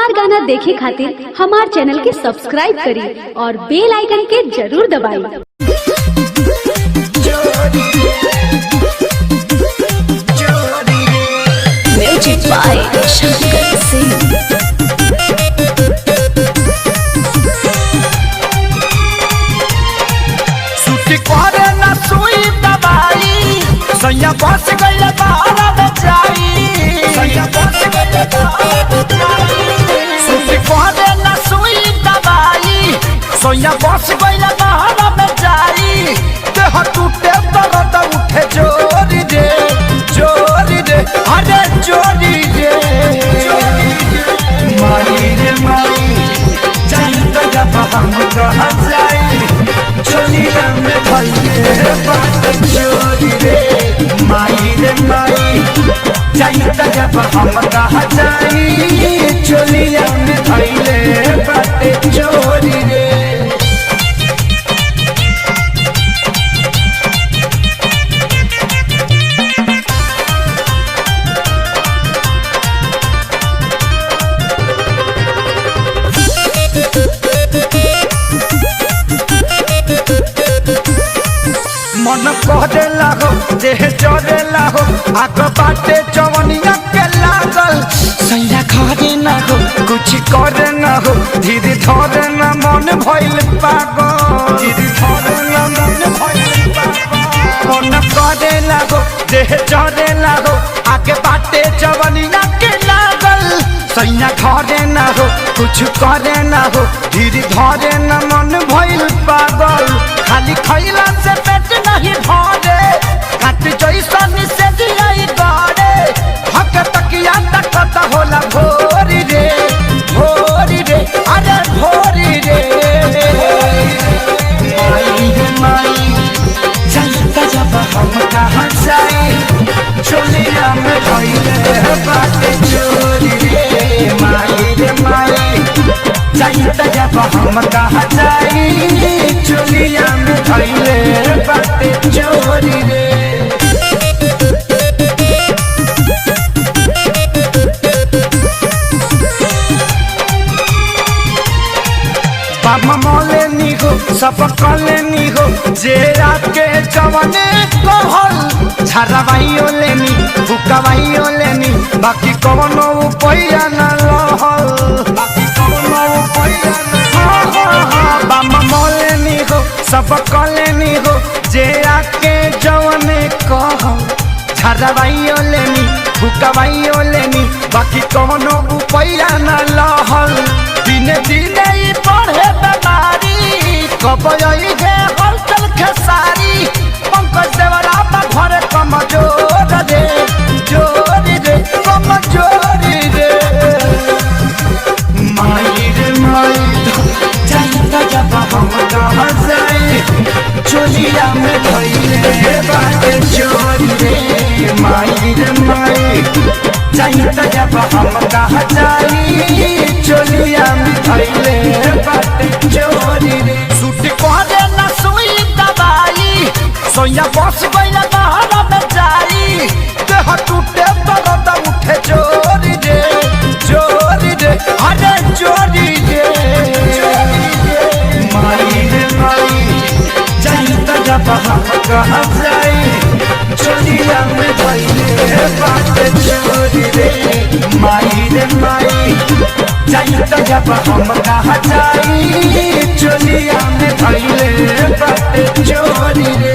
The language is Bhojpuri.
हमार गाना देखे खातिर हमार चैनल के सब्सक्राइब करी और बेल आइकन के जरूर दबाई। Music by Shankar Singh. सैया बस गइल बाहर में जाई, सैया बस गइल बाहर में जाई। सुती कोहरे ना सुई दवाई, सैया बस गइल बाहर में जाई। देह टूटे दर्द उठे जोरी रे, जोरी रे, अरे जोरी रे। माई रे माई, जाई तो जब हम कहाँ जाई, चलिया में भइले बात जोरी रे। माई रे माई, जाई त जब हम कहाँ जाई, चलिया में भइले बाटे चोरी रे। मन कहला हो, देह चढ़ेला हो, आग बाटे जवनिया के लागल। सैया घरे ना हो, कुछ करे ना हो, धीरे धरे ना मन भइल पागल, धीरे धरे ना मन भइल पागल। मन कहला हो, देह चढ़ेला हो, आग बाटे जवनिया के लागल। सैया घरे ना हो, कुछ करे ना हो, धीरे धरे ना मन भइल पागल। खाली खैला से पेट नहीं भरे, काट जैसा से दियाई गड़े। हक तकिया तकत होला भोरी रे, भोरी रे, अरे भोरी रे। माई रे माई, जाई जब हम कहाँ जाई, चलिया में भइले बाटे चोरी रे। माई रे माई, जाई जब हम कहाँ जाई, चलिया में भइले बाटे चोरी रे। बाबा मोले नी हो, सब कले नी हो, जेरा के जवने कहल। झरवाइयो लेनी, भुकवाइयो लेनी, बाकी कवनो उपाया न रहल, बाकी कवनो उपाया न रहल। बाबा मोले नी हो, सब कले नी हो, जेरा के जवने कहल। झरवाइयो लेनी, भुकवाइयो लेनी, बाकी कवनो उपाया न रहल। दिने दिने ही बढ़े बीमारी, कब आई है हलचल खेसारी। पंकज देवरा बा घरे कमजोर रे, जोरी रे, कमजोरी रे। माई रे माई, जाई त जब हम कहाँ जाई, चोलिया में भइले बाटे चोरी रे। माई रे माई, जाई त जब हम कहाँ जाई, चोलिया में भइले बाटे चोरी रे। सूटी कहरे ना सुई दवाई, सोया बस गइल बाहर में जाई। देह टूटे दर्द उठे जोरी रे, जोरी रे, अरे जोरी रे। माई रे माई, जाई त जब हम कहाँ जाई, चोलिया में भइले बाटे चोरी रे। माई रे माई, जाई त जब हम कहाँ जाई, चोलिया में भइले बाटे चोरी रे।